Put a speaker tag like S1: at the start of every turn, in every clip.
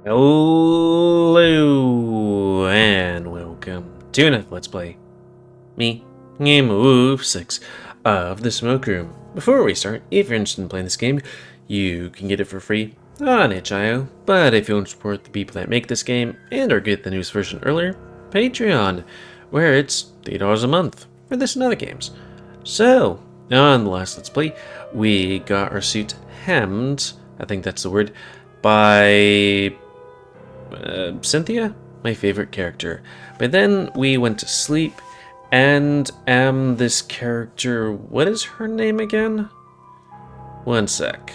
S1: Hello and welcome to another Let's Play. Me, GamerWolfSix of the Smoke Room. Before we start, if you're interested in playing this game, you can get it for free on itch.io. But if you want to support the people that make this game and or get the newest version earlier, Patreon, where it's $3 a month for this and other games. So, on the last Let's Play, we got our suit hemmed, I think that's the word, by Cynthia, my favorite character. But then we went to sleep, and this character, what is her name again? One sec.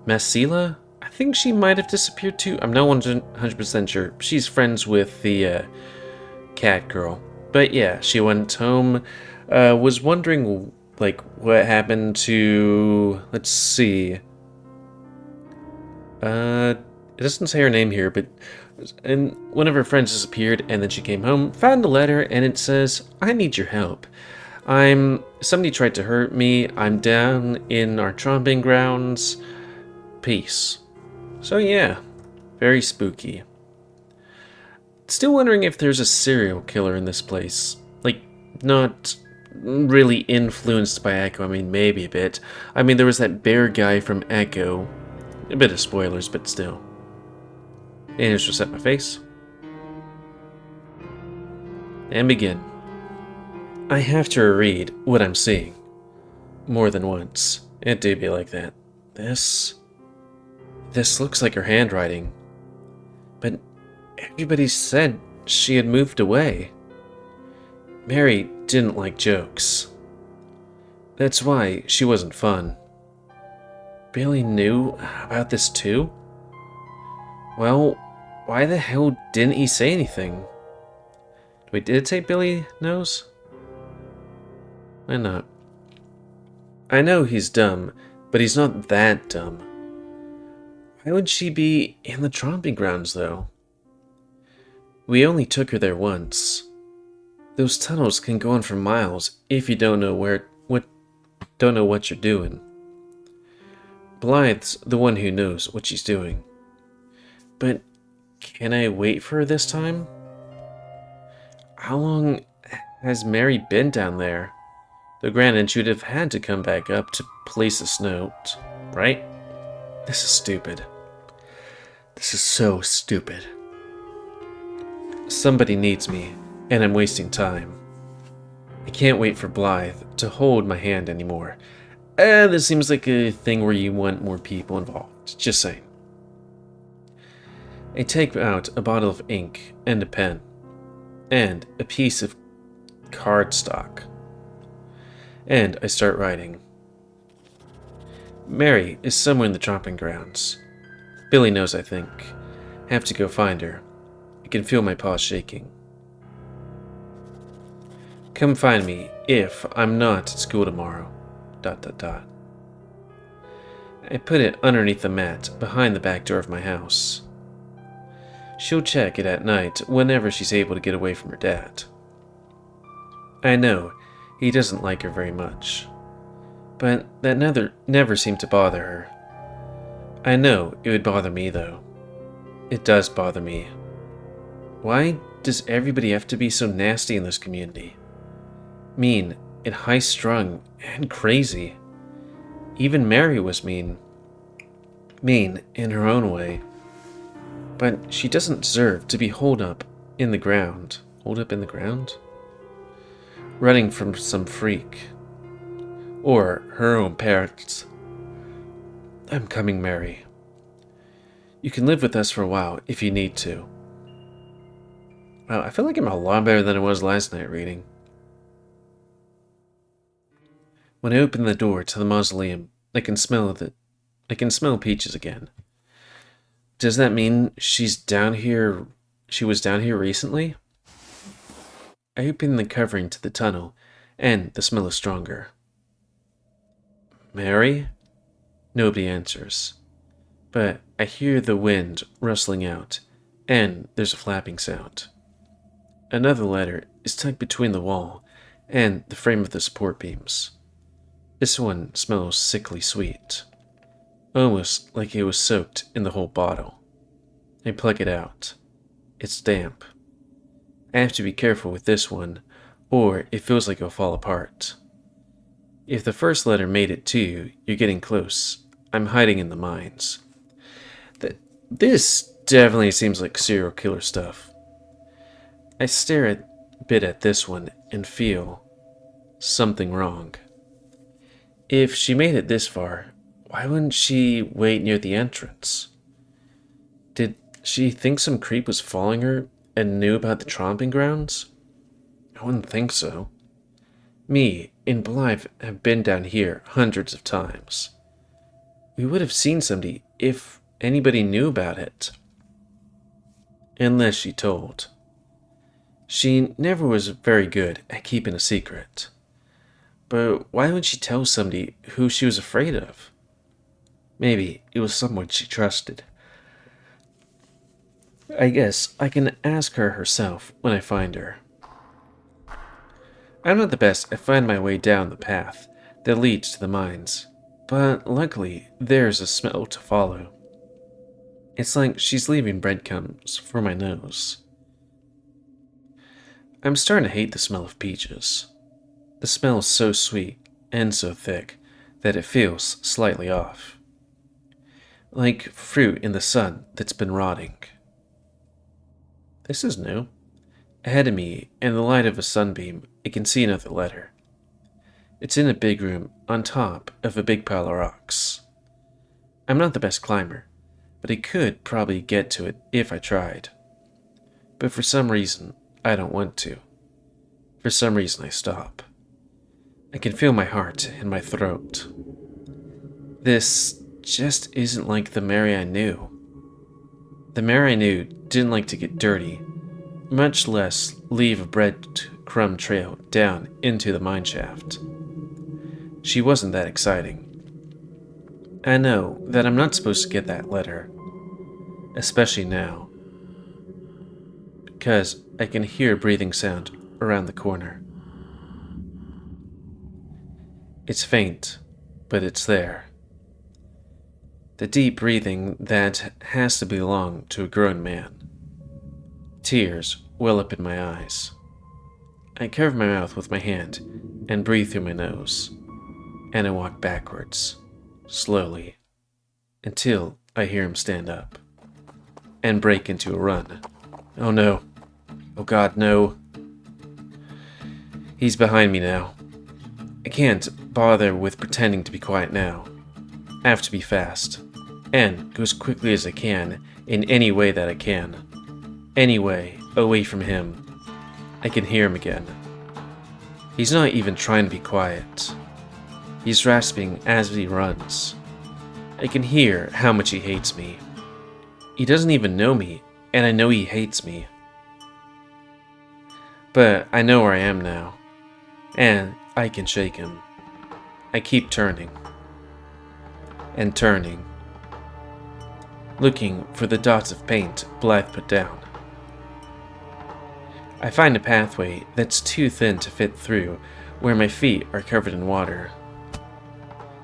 S1: Masila? I think she might have disappeared too. I'm not 100% sure. She's friends with the cat girl. But yeah, she went home. Was wondering, like, what happened to... Let's see. It doesn't say her name here, but one of her friends disappeared, and then she came home, found a letter, and it says, "I need your help. Somebody tried to hurt me. I'm down in our tromping grounds. Peace." So yeah, very spooky. Still wondering if there's a serial killer in this place. Like, not really influenced by Echo. I mean, maybe a bit. I mean, there was that bear guy from Echo. A bit of spoilers, but still. And just reset my face. And begin. I have to read what I'm seeing. More than once. It do be like that. This looks like her handwriting. But everybody said she had moved away. Mary didn't like jokes. That's why she wasn't fun. Billy knew about this too? Well, why the hell didn't he say anything? Wait, did it say Billy knows? Why not? I know he's dumb, but he's not that dumb. Why would she be in the tromping grounds, though? We only took her there once. Those tunnels can go on for miles if you don't know what you're doing. Blythe's the one who knows what she's doing. But can I wait for her this time? How long has Mary been down there? Though granted, she would have had to come back up to place this note, right? This is stupid. This is so stupid. Somebody needs me, and I'm wasting time. I can't wait for Blythe to hold my hand anymore. This seems like a thing where you want more people involved. Just saying. I take out a bottle of ink and a pen, and a piece of cardstock, and I start writing. Mary is somewhere in the tromping grounds. Billy knows, I think. Have to go find her. I can feel my paws shaking. Come find me if I'm not at school tomorrow. ... I put it underneath the mat behind the back door of my house. She'll check it at night whenever she's able to get away from her dad. I know he doesn't like her very much, but that never seemed to bother her. I know it would bother me, though. It does bother me. Why does everybody have to be so nasty in this community? Mean and high-strung and crazy. Even Mary was mean. Mean in her own way. But she doesn't deserve to be holed up in the ground. Holed up in the ground? Running from some freak. Or her own parents. I'm coming, Mary. You can live with us for a while if you need to. Wow, I feel like I'm a lot better than I was last night reading. When I open the door to the mausoleum, I can smell Peaches again. Does that mean she was down here recently? I open the covering to the tunnel, and the smell is stronger. Mary? Nobody answers. But I hear the wind rustling out, and there's a flapping sound. Another letter is tucked between the wall and the frame of the support beams. This one smells sickly sweet, almost like it was soaked in the whole bottle. I pluck it out. It's damp. I have to be careful with this one, or it feels like it'll fall apart. If the first letter made it to you, you're getting close. I'm hiding in the mines. This definitely seems like serial killer stuff. I stare a bit at this one and feel something wrong. If she made it this far, why wouldn't she wait near the entrance? Did she think some creep was following her and knew about the tromping grounds? I wouldn't think so. Me and Blythe have been down here hundreds of times. We would have seen somebody if anybody knew about it. Unless she told. She never was very good at keeping a secret. But why would she tell somebody who she was afraid of? Maybe it was someone she trusted. I guess I can ask her herself when I find her. I'm not the best at finding my way down the path that leads to the mines, but luckily there's a smell to follow. It's like she's leaving breadcrumbs for my nose. I'm starting to hate the smell of peaches. The smell is so sweet and so thick that it feels slightly off. Like fruit in the sun that's been rotting. This is new. Ahead of me, in the light of a sunbeam, I can see another letter. It's in a big room on top of a big pile of rocks. I'm not the best climber, but I could probably get to it if I tried. But for some reason, I don't want to. For some reason, I stop. I can feel my heart in my throat. This just isn't like the Mary I knew. The Mary I knew didn't like to get dirty, much less leave a breadcrumb trail down into the mineshaft. She wasn't that exciting. I know that I'm not supposed to get that letter, especially now, because I can hear a breathing sound around the corner. It's faint, but it's there. The deep breathing that has to belong to a grown man. Tears well up in my eyes. I cover my mouth with my hand and breathe through my nose, and I walk backwards, slowly, until I hear him stand up and break into a run. Oh no. Oh God, no. He's behind me now. I can't bother with pretending to be quiet now. I have to be fast, and go as quickly as I can in any way that I can. Any way away from him. I can hear him again. He's not even trying to be quiet. He's rasping as he runs. I can hear how much he hates me. He doesn't even know me, and I know he hates me. But I know where I am now, and I can shake him. I keep turning. And turning. Looking for the dots of paint Blythe put down. I find a pathway that's too thin to fit through where my feet are covered in water.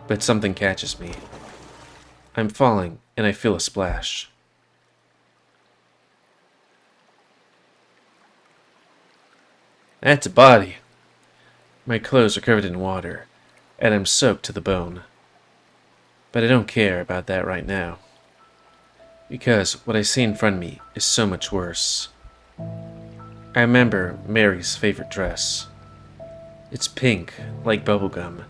S1: But something catches me. I'm falling and I feel a splash. That's a body. My clothes are covered in water, and I'm soaked to the bone. But I don't care about that right now, because what I see in front of me is so much worse. I remember Mary's favorite dress. It's pink, like bubblegum,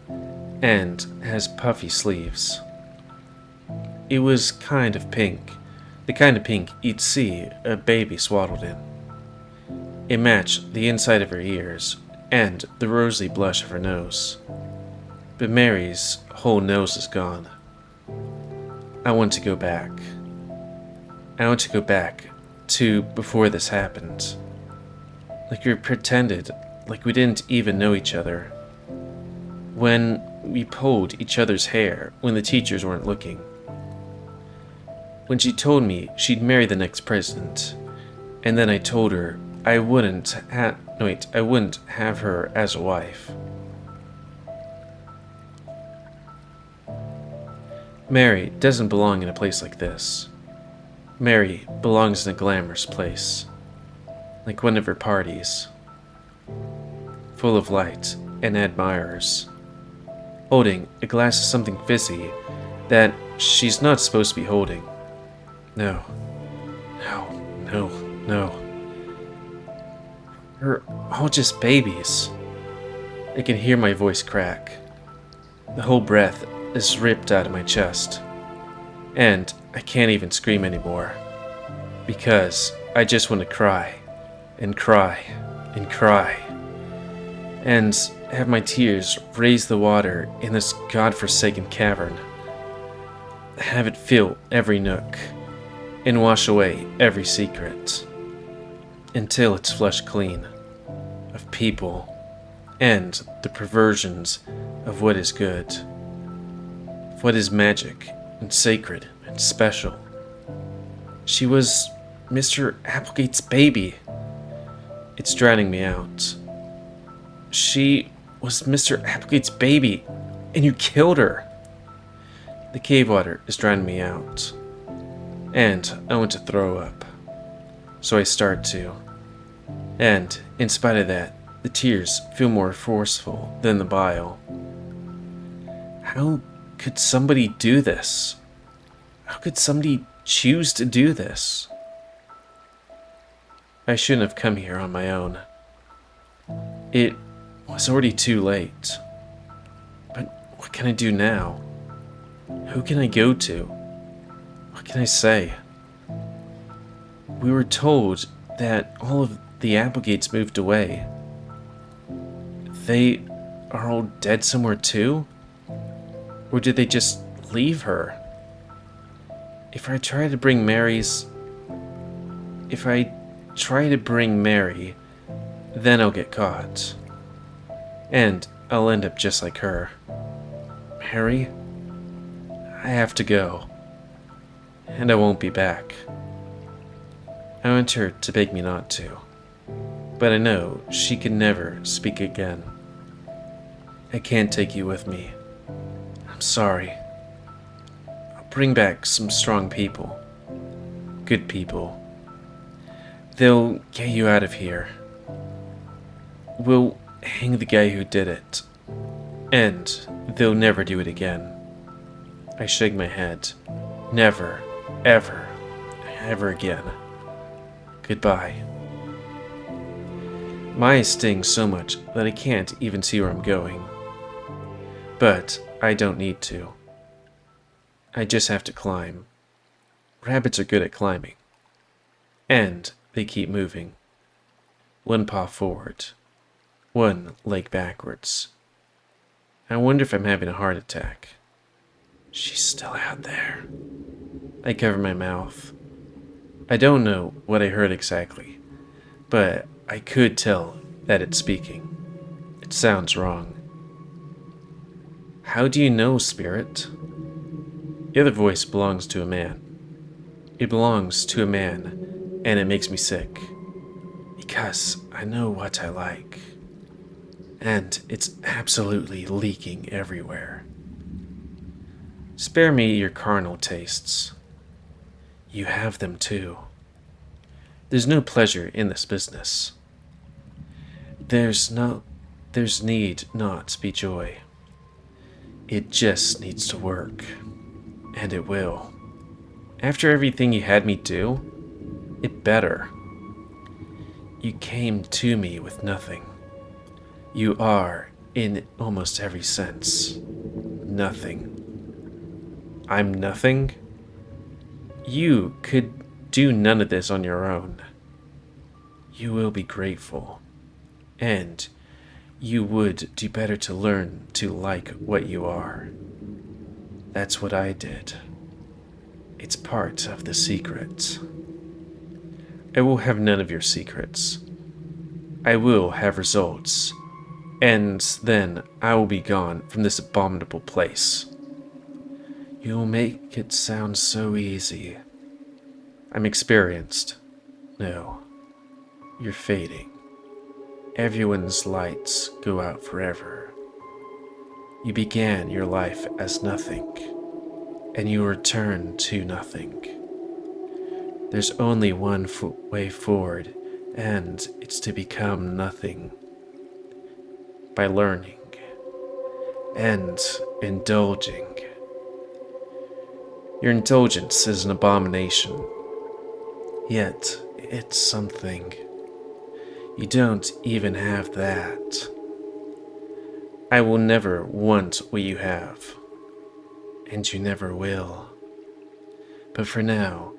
S1: and has puffy sleeves. It was kind of pink, the kind of pink you'd see a baby swaddled in. It matched the inside of her ears and the rosy blush of her nose. But Mary's whole nose is gone. I want to go back. I want to go back to before this happened. Like we pretended like we didn't even know each other. When we pulled each other's hair when the teachers weren't looking. When she told me she'd marry the next president, and then I told her I wouldn't have her as a wife. Mary doesn't belong in a place like this. Mary belongs in a glamorous place, like one of her parties, full of light and admirers, holding a glass of something fizzy that she's not supposed to be holding. No, no, no, no. We're all just babies. I can hear my voice crack. The whole breath is ripped out of my chest. And I can't even scream anymore. Because I just want to cry. And cry. And cry. And have my tears raise the water in this godforsaken cavern. Have it fill every nook. And wash away every secret. Until it's flushed clean. Of people. And the perversions of what is good. Of what is magic and sacred and special. She was Mr. Applegate's baby. It's drowning me out. She was Mr. Applegate's baby, and you killed her. The cave water is drowning me out. And I want to throw up. So I start to. And, in spite of that, the tears feel more forceful than the bile. How could somebody do this? How could somebody choose to do this? I shouldn't have come here on my own. It was already too late. But what can I do now? Who can I go to? What can I say? We were told that all of the Applegates moved away. They are all dead somewhere too? Or did they just leave her? If I try to bring Mary, then I'll get caught. And I'll end up just like her. Mary? I have to go. And I won't be back. I want her to beg me not to. But I know she can never speak again. I can't take you with me. I'm sorry. I'll bring back some strong people. Good people. They'll get you out of here. We'll hang the guy who did it. And they'll never do it again. I shake my head. Never, ever, ever again. Goodbye. My eyes sting so much that I can't even see where I'm going. But I don't need to. I just have to climb. Rabbits are good at climbing. And they keep moving. One paw forward. One leg backwards. I wonder if I'm having a heart attack. She's still out there. I cover my mouth. I don't know what I heard exactly, but I could tell that it's speaking. It sounds wrong. How do you know, spirit? The other voice belongs to a man. It belongs to a man, and it makes me sick. Because I know what I like. And it's absolutely leaking everywhere. Spare me your carnal tastes. You have them too. There's no pleasure in this business. There's need not be joy. It just needs to work. And it will. After everything you had me do, it better. You came to me with nothing. You are, in almost every sense, nothing. I'm nothing? You could do none of this on your own. You will be grateful. And you would do better to learn to like what you are. That's what I did. It's part of the secret. I will have none of your secrets. I will have results. And then I will be gone from this abominable place. You'll make it sound so easy. I'm experienced. No, you're fading. Everyone's lights go out forever. You began your life as nothing, and you return to nothing. There's only one way forward, and it's to become nothing. By learning and indulging. Your indulgence is an abomination, yet it's something. You don't even have that. I will never want what you have, and you never will. But for now,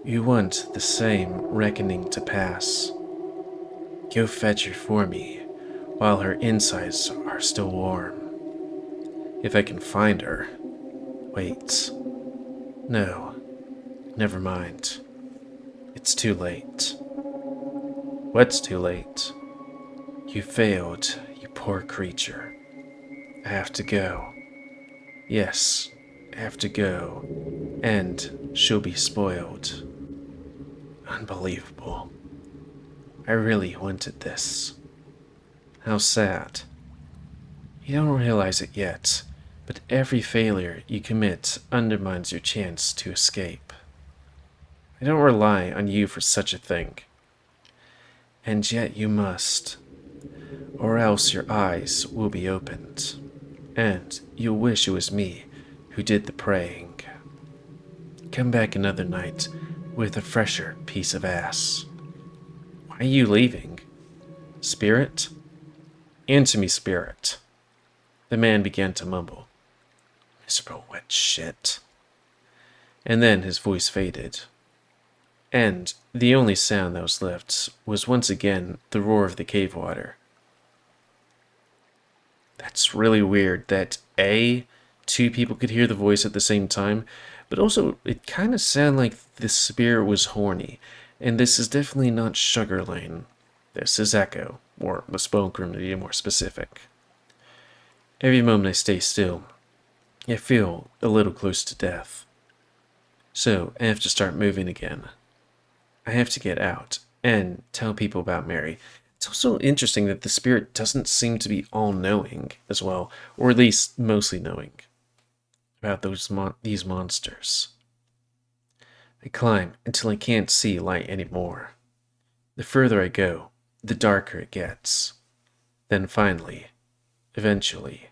S1: you want the same reckoning to pass. Go fetch her for me, while her insides are still warm. If I can find her. Wait. No, never mind. It's too late. What's too late? You failed, you poor creature. I have to go. Yes, I have to go. And she'll be spoiled. Unbelievable. I really wanted this. How sad. You don't realize it yet, but every failure you commit undermines your chance to escape. I don't rely on you for such a thing. And yet you must, or else your eyes will be opened, and you'll wish it was me who did the praying. Come back another night with a fresher piece of ass. Why are you leaving? Spirit? Answer me, spirit. The man began to mumble. Miserable wet shit. And then his voice faded. And the only sound that was left was once again the roar of the cave water. That's really weird that two people could hear the voice at the same time, but also it kind of sounded like the spirit was horny, and this is definitely not Sugar Lane. This is Echo, or the Spoke Room to be more specific. Every moment I stay still, I feel a little close to death. So I have to start moving again. I have to get out and tell people about Mary. It's also interesting that the spirit doesn't seem to be all-knowing as well, or at least mostly knowing about these monsters. I climb until I can't see light anymore. The further I go, the darker it gets. Then finally, eventually,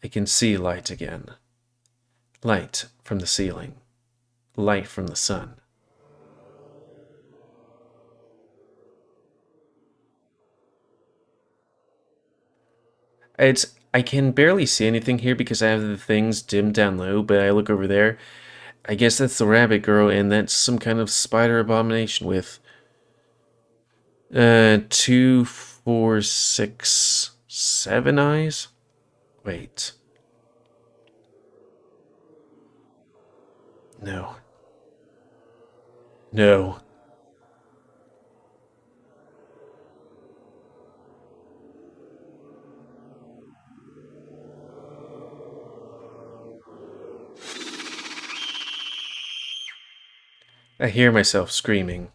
S1: I can see light again. Light from the ceiling. Light from the sun. I can barely see anything here because I have the things dimmed down low, but I look over there. I guess that's the rabbit girl, and that's some kind of spider abomination with 2, 4, 6, 7 eyes? Wait. No. No. I hear myself screaming.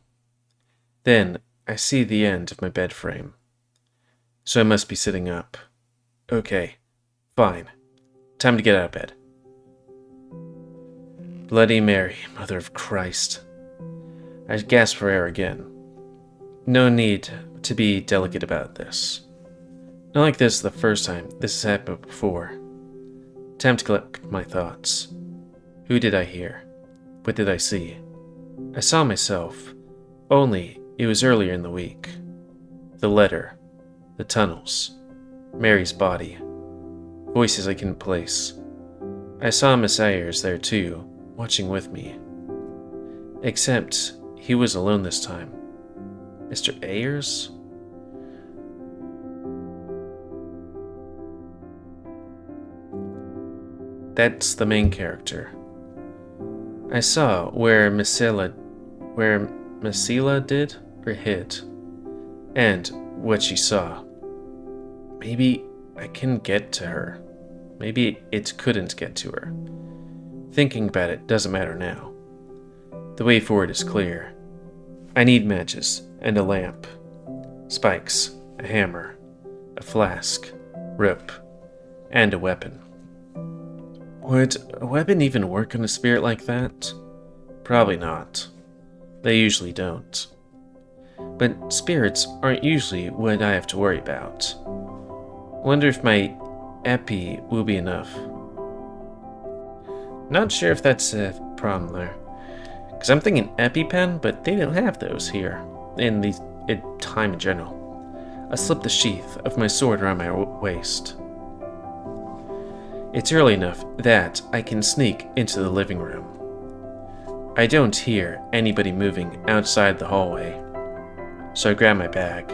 S1: Then I see the end of my bed frame. So I must be sitting up. Okay. Fine. Time to get out of bed. Bloody Mary, Mother of Christ. I gasp for air again. No need to be delicate about this. Not like this the first time this has happened before. Time to collect my thoughts. Who did I hear? What did I see? I saw myself, only it was earlier in the week. The letter, the tunnels, Mary's body, voices I couldn't place. I saw Miss Ayers there too, watching with me. Except he was alone this time. Mr. Ayers? That's the main character. I saw where Messila did or hid, and what she saw. Maybe I can get to her. Maybe it couldn't get to her. Thinking about it doesn't matter now. The way forward is clear. I need matches and a lamp, spikes, a hammer, a flask, rope, and a weapon. Would a weapon even work on a spirit like that? Probably not. They usually don't. But spirits aren't usually what I have to worry about. Wonder if my epi will be enough. Not sure if that's a problem there. Because I'm thinking EpiPen, but they don't have those here. In time in general. I slip the sheath of my sword around my waist. It's early enough that I can sneak into the living room. I don't hear anybody moving outside the hallway, so I grab my bag.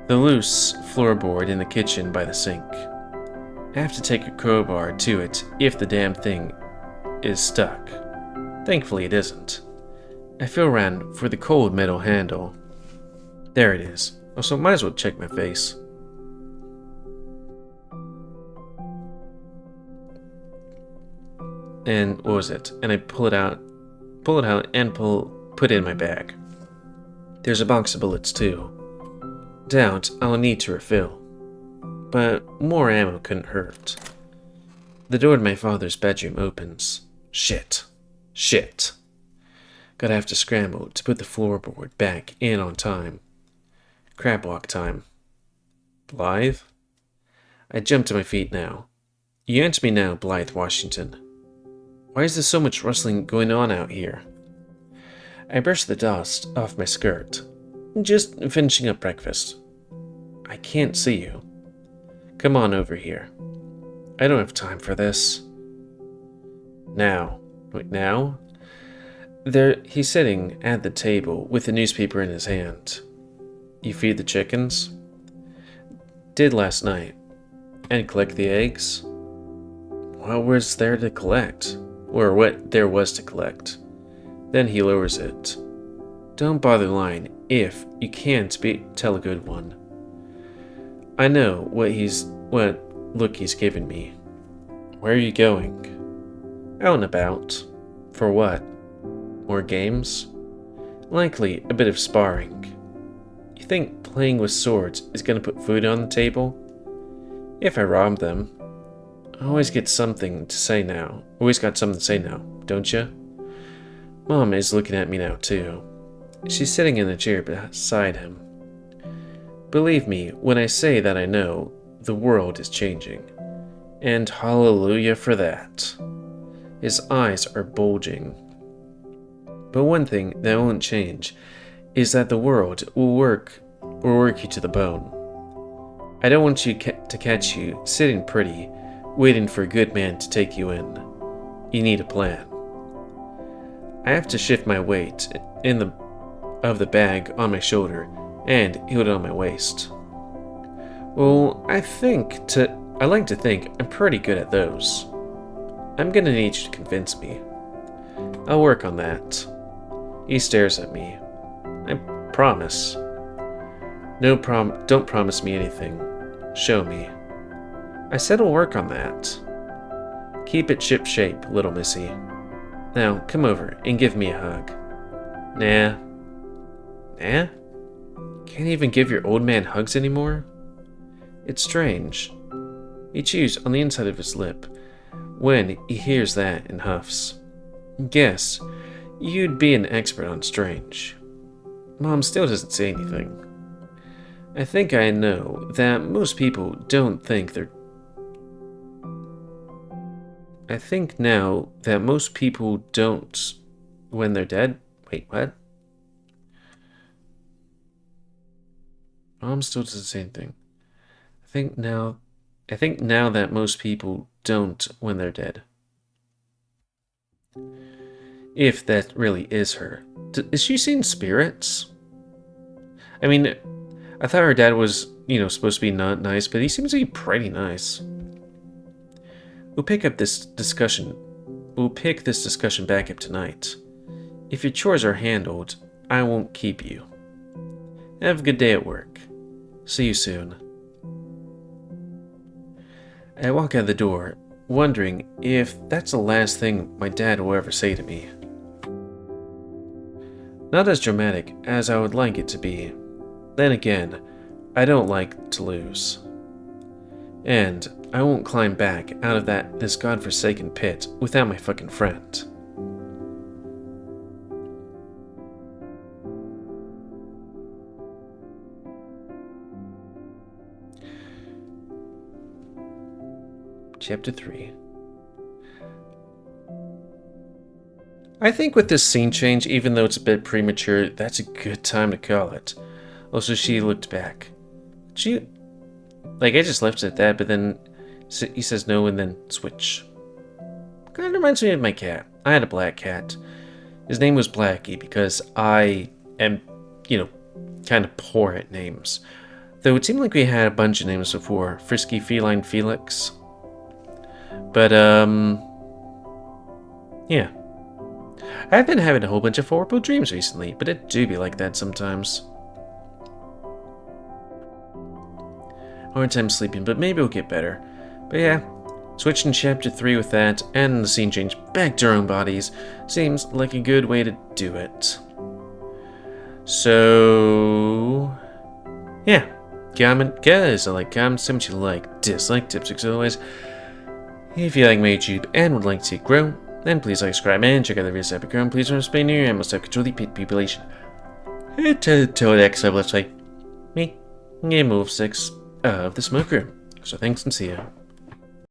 S1: The loose floorboard in the kitchen by the sink. I have to take a crowbar to it if the damn thing is stuck. Thankfully it isn't. I feel around for the cold metal handle. There it is. Also, might as well check my face. And what was it? And I pull it out and put it in my bag. There's a box of bullets too. Doubt I'll need to refill. But more ammo couldn't hurt. The door to my father's bedroom opens. Shit. Gotta have to scramble to put the floorboard back in on time. Crab walk time. Blythe? I jump to my feet now. You answer me now, Blythe Washington. Why is there so much rustling going on out here? I brush the dust off my skirt. Just finishing up breakfast. I can't see you. Come on over here. I don't have time for this. Now. Wait, now? He's sitting at the table with a newspaper in his hand. You feed the chickens? Did last night. And collect the eggs? What was there to collect? Or what there was to collect. Then he lowers it. Don't bother lying if you can't tell a good one. I know what look he's given me. Where are you going? Out and about. For what? More games? Likely a bit of sparring. You think playing with swords is going to put food on the table? If I rob them. I always got something to say now, don't you? Mom is looking at me now too. She's sitting in the chair beside him. Believe me when I say that I know the world is changing. And hallelujah for that. His eyes are bulging. But one thing that won't change is that the world will work you to the bone. I don't want you to catch you sitting pretty, waiting for a good man to take you in. You need a plan. I have to shift my weight of the bag on my shoulder and heal it on my waist. Well, I like to think I'm pretty good at those. I'm gonna need you to convince me. I'll work on that. He stares at me. I promise. Don't promise me anything. Show me. I said I'll work on that. Keep it ship-shape, little missy. Now, come over and give me a hug. Nah? Can't even give your old man hugs anymore? It's strange. He chews on the inside of his lip when he hears that and huffs. Guess you'd be an expert on strange. Mom still doesn't say anything. I think I know that most people don't think they're... I think now that most people don't when they're dead. Wait, what? Mom still doesn't say anything. I think now that most people don't when they're dead. If that really is her. Is she seeing spirits? I mean, I thought her dad was, supposed to be not nice, but he seems to be pretty nice. We'll pick this discussion back up tonight. If your chores are handled, I won't keep you. Have a good day at work. See you soon. I walk out the door, wondering if that's the last thing my dad will ever say to me. Not as dramatic as I would like it to be. Then again, I don't like to lose. And I won't climb back out of this godforsaken pit without my fucking friend. Chapter 3. I think with this scene change, even though it's a bit premature, that's a good time to call it. Also, she looked back. She... Like, I just left it at that, but then he says no and then switch. Kind of reminds me of my cat. I had a black cat. His name was Blackie because I am, kind of poor at names. Though it seemed like we had a bunch of names before. Frisky Feline Felix. But, yeah. I've been having a whole bunch of horrible dreams recently, but it do be like that sometimes. Hard time sleeping, but maybe it'll get better. But yeah, switching chapter 3 with that, and the scene change back to our own bodies, seems like a good way to do it. So... yeah. Comment, guys, I like comments, tell me what you like, dislike, tips, otherwise. If you like my YouTube and would like to grow, then please like, subscribe, and check out the videos I've grown. Please don't spend near and must have control the pit population. Until the next time, let's play me, GamerWolfSix of the Smoke Room. So thanks and see ya.